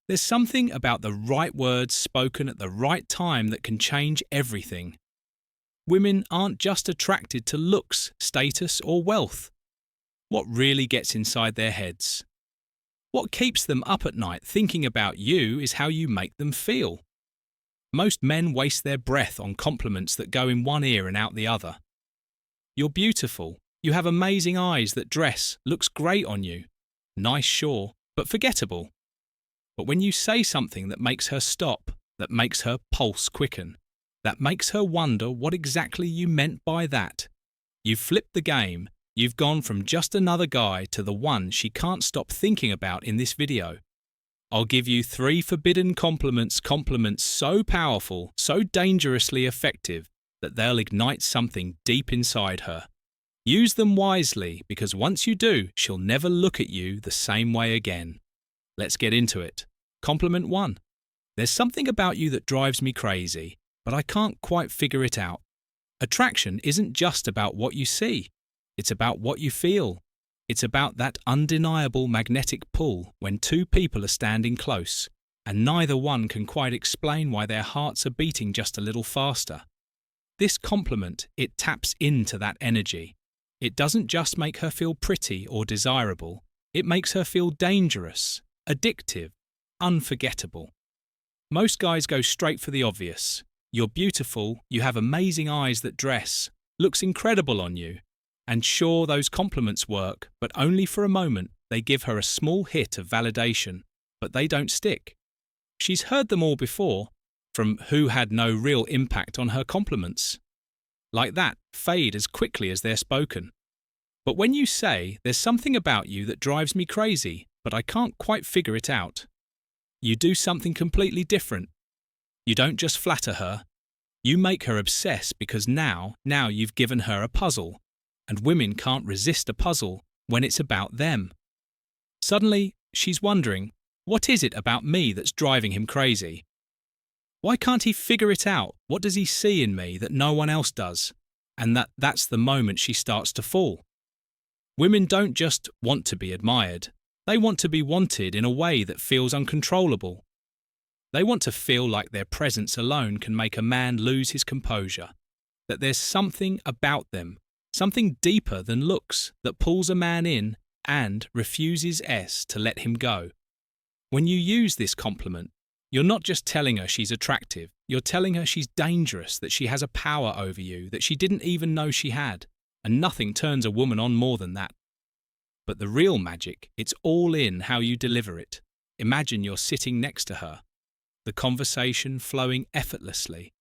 There's something about the right words spoken at the right time that can change everything. Women aren't just attracted to looks, status, or wealth. What really gets inside their heads? What keeps them up at night thinking about you is how you make them feel. Most men waste their breath on compliments that go in one ear and out the other. You're beautiful. You have amazing eyes. That dress looks great on you. Nice, sure, but forgettable. But when you say something that makes her stop, that makes her pulse quicken, that makes her wonder what exactly you meant by that, you've flipped the game. You've gone from just another guy to the one she can't stop thinking about in this video. I'll give you 3 forbidden compliments so powerful, so dangerously effective, that they'll ignite something deep inside her. Use them wisely, because once you do, she'll never look at you the same way again. Let's get into it. Compliment 1. There's something about you that drives me crazy, but I can't quite figure it out. Attraction isn't just about what you see. It's about what you feel. It's about that undeniable magnetic pull when 2 people are standing close, and neither one can quite explain why their hearts are beating just a little faster. This compliment, it taps into that energy. It doesn't just make her feel pretty or desirable, it makes her feel dangerous, addictive, unforgettable. Most guys go straight for the obvious. You're beautiful, you have amazing eyes. That dress looks incredible on you. And sure, those compliments work, but only for a moment. They give her a small hit of validation, but they don't stick. She's heard them all before, from who had no real impact on her compliments. Like that, fade as quickly as they're spoken. But when you say, there's something about you that drives me crazy, but I can't quite figure it out, you do something completely different. You don't just flatter her, you make her obsess, because now you've given her a puzzle. And women can't resist a puzzle when it's about them. Suddenly, she's wondering, what is it about me that's driving him crazy? Why can't he figure it out? What does he see in me that no one else does? And that's the moment she starts to fall. Women don't just want to be admired. They want to be wanted in a way that feels uncontrollable. They want to feel like their presence alone can make a man lose his composure, that there's something about them, something deeper than looks, that pulls a man in and refuses to let him go. When you use this compliment, you're not just telling her she's attractive, you're telling her she's dangerous, that she has a power over you that she didn't even know she had, and nothing turns a woman on more than that. But the real magic, it's all in how you deliver it. Imagine you're sitting next to her, the conversation flowing effortlessly,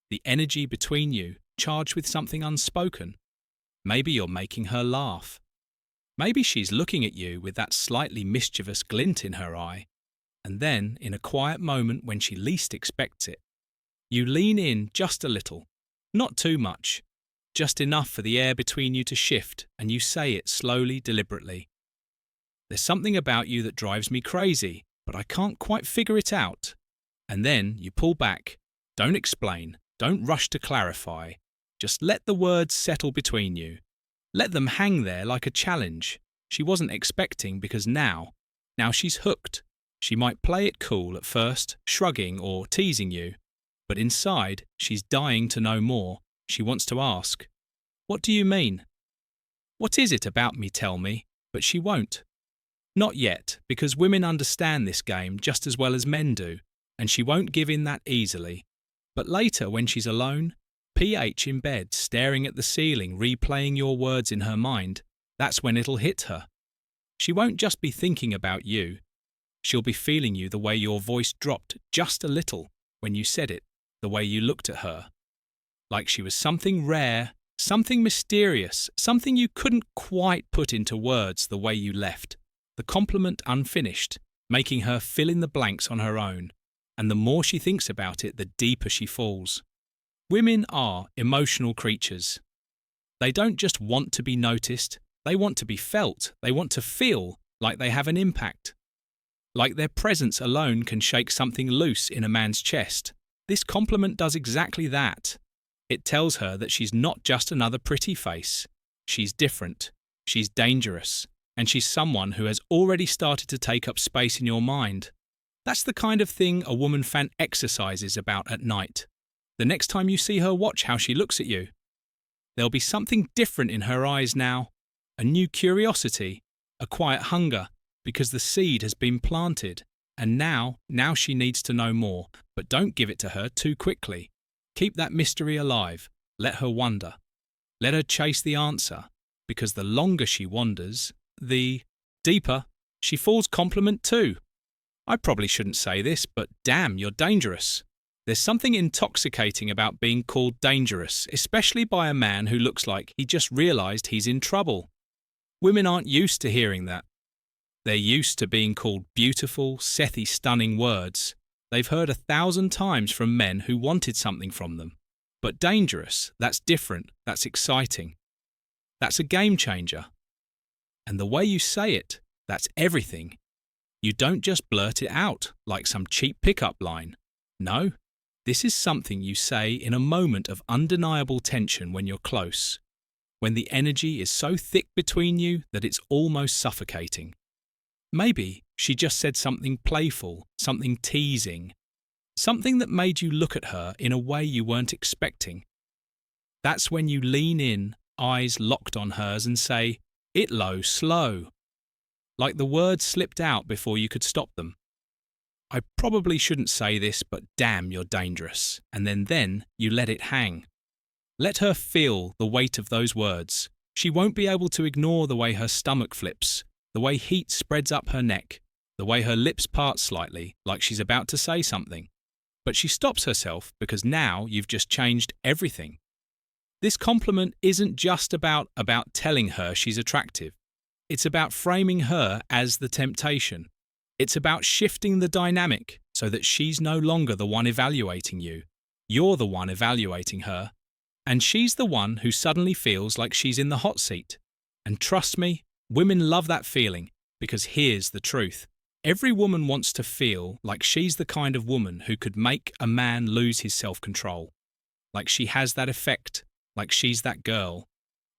the energy between you charged with something unspoken. Maybe you're making her laugh. Maybe she's looking at you with that slightly mischievous glint in her eye. And then, in a quiet moment when she least expects it, you lean in just a little, not too much, just enough for the air between you to shift, and you say it slowly, deliberately. There's something about you that drives me crazy, but I can't quite figure it out. And then you pull back. Don't explain. Don't rush to clarify. Just let the words settle between you. Let them hang there like a challenge. She wasn't expecting, because now she's hooked. She might play it cool at first, shrugging or teasing you, but inside she's dying to know more. She wants to ask, "What do you mean? What is it about me, tell me?" But she won't. Not yet, because women understand this game just as well as men do, and she won't give in that easily. But later, when she's alone, PH in bed, staring at the ceiling, replaying your words in her mind, that's when it'll hit her. She won't just be thinking about you. She'll be feeling you the way your voice dropped just a little when you said it, the way you looked at her. Like she was something rare, something mysterious, something you couldn't quite put into words, the way you left. The compliment unfinished, making her fill in the blanks on her own. And the more she thinks about it, the deeper she falls. Women are emotional creatures. They don't just want to be noticed, they want to be felt, they want to feel like they have an impact. Like their presence alone can shake something loose in a man's chest. This compliment does exactly that. It tells her that she's not just another pretty face. She's different, she's dangerous, and she's someone who has already started to take up space in your mind. That's the kind of thing a woman exercises about at night. The next time you see her, watch how she looks at you. There'll be something different in her eyes now, a new curiosity, a quiet hunger, because the seed has been planted, and now she needs to know more, but don't give it to her too quickly. Keep that mystery alive, let her wonder. Let her chase the answer, because the longer she wanders, the deeper she falls compliment too. I probably shouldn't say this, but damn, you're dangerous. There's something intoxicating about being called dangerous, especially by a man who looks like he just realised he's in trouble. Women aren't used to hearing that. They're used to being called beautiful, sethy, stunning words. They've heard 1,000 times from men who wanted something from them. But dangerous, that's different, that's exciting. That's a game changer. And the way you say it, that's everything. You don't just blurt it out like some cheap pickup line. No, this is something you say in a moment of undeniable tension when you're close, when the energy is so thick between you that it's almost suffocating. Maybe she just said something playful, something teasing, something that made you look at her in a way you weren't expecting. That's when you lean in, eyes locked on hers, and say, "Itlo, slow," like the words slipped out before you could stop them. I probably shouldn't say this, but damn, you're dangerous. And then you let it hang. Let her feel the weight of those words. She won't be able to ignore the way her stomach flips, the way heat spreads up her neck, the way her lips part slightly, like she's about to say something. But she stops herself because now you've just changed everything. This compliment isn't just about telling her she's attractive. It's about framing her as the temptation. It's about shifting the dynamic so that she's no longer the one evaluating you. You're the one evaluating her. And she's the one who suddenly feels like she's in the hot seat. And trust me, women love that feeling, because here's the truth. Every woman wants to feel like she's the kind of woman who could make a man lose his self-control. Like she has that effect, like she's that girl.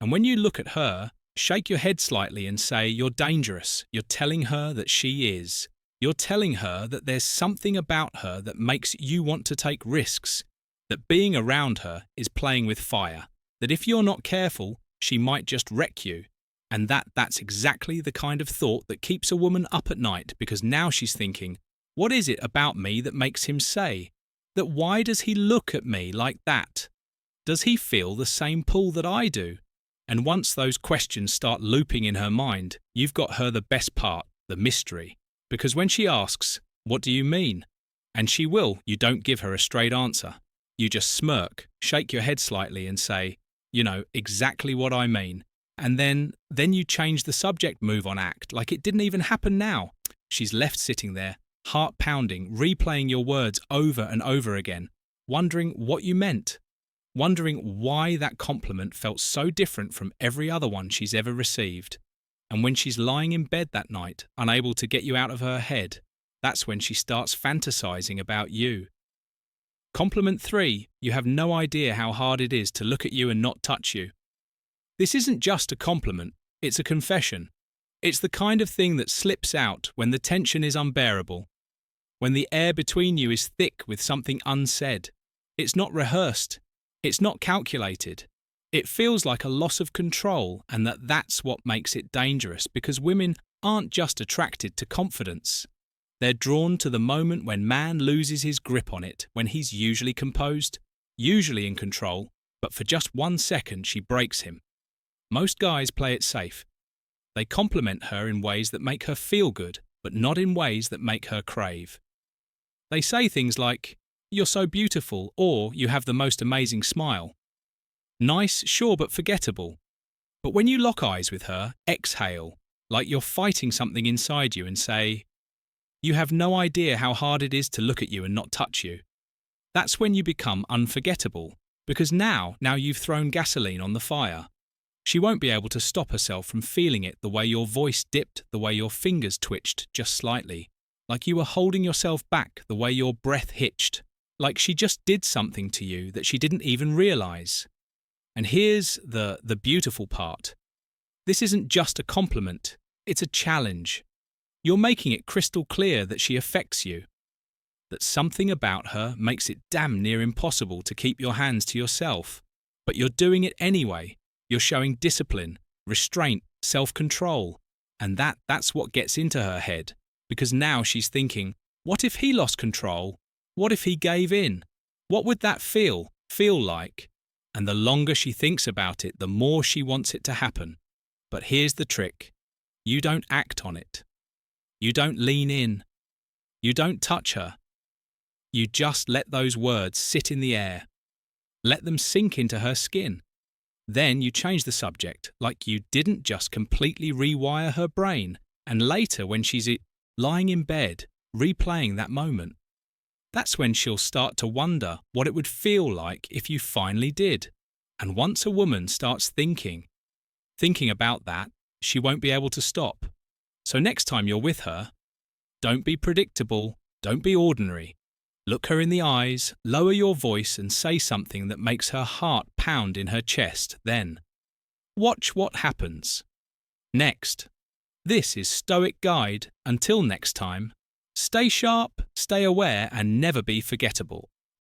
And when you look at her, shake your head slightly and say, "You're dangerous." You're telling her that she is. You're telling her that there's something about her that makes you want to take risks, that being around her is playing with fire, that if you're not careful, she might just wreck you. And that's exactly the kind of thought that keeps a woman up at night, because now she's thinking, what is it about me that makes him say that? Why does he look at me like that? Does he feel the same pull that I do? And once those questions start looping in her mind, you've got her the best part, the mystery. Because when she asks, "What do you mean?" and she will, you don't give her a straight answer. You just smirk, shake your head slightly and say, "You know, exactly what I mean." And then you change the subject, move on, act like it didn't even happen now. She's left sitting there, heart pounding, replaying your words over and over again, wondering what you meant. Wondering why that compliment felt so different from every other one she's ever received. And when she's lying in bed that night, unable to get you out of her head, that's when she starts fantasizing about you. Compliment 3, you have no idea how hard it is to look at you and not touch you. This isn't just a compliment, it's a confession. It's the kind of thing that slips out when the tension is unbearable, when the air between you is thick with something unsaid. It's not rehearsed. It's not calculated. It feels like a loss of control, and that's what makes it dangerous, because women aren't just attracted to confidence. They're drawn to the moment when man loses his grip on it, when he's usually composed, usually in control, but for just 1 second she breaks him. Most guys play it safe. They compliment her in ways that make her feel good, but not in ways that make her crave. They say things like, "You're so beautiful," or "You have the most amazing smile." Nice, sure, but forgettable. But when you lock eyes with her, exhale, like you're fighting something inside you, and say, "You have no idea how hard it is to look at you and not touch you." That's when you become unforgettable, because now you've thrown gasoline on the fire. She won't be able to stop herself from feeling it, the way your voice dipped, the way your fingers twitched just slightly, like you were holding yourself back, the way your breath hitched, like she just did something to you that she didn't even realize. And here's the beautiful part. This isn't just a compliment, it's a challenge. You're making it crystal clear that she affects you, that something about her makes it damn near impossible to keep your hands to yourself. But you're doing it anyway. You're showing discipline, restraint, self-control. And that's what gets into her head, because now she's thinking, what if he lost control? What if he gave in? What would that feel like? And the longer she thinks about it, the more she wants it to happen. But here's the trick. You don't act on it. You don't lean in. You don't touch her. You just let those words sit in the air. Let them sink into her skin. Then you change the subject, like you didn't just completely rewire her brain, and later when she's lying in bed, replaying that moment. That's when she'll start to wonder what it would feel like if you finally did. And once a woman starts thinking about that, she won't be able to stop. So next time you're with her, don't be predictable, don't be ordinary. Look her in the eyes, lower your voice and say something that makes her heart pound in her chest. Then, watch what happens. Next. This is Stoic Guide. Until next time, stay sharp, stay aware, and never be forgettable.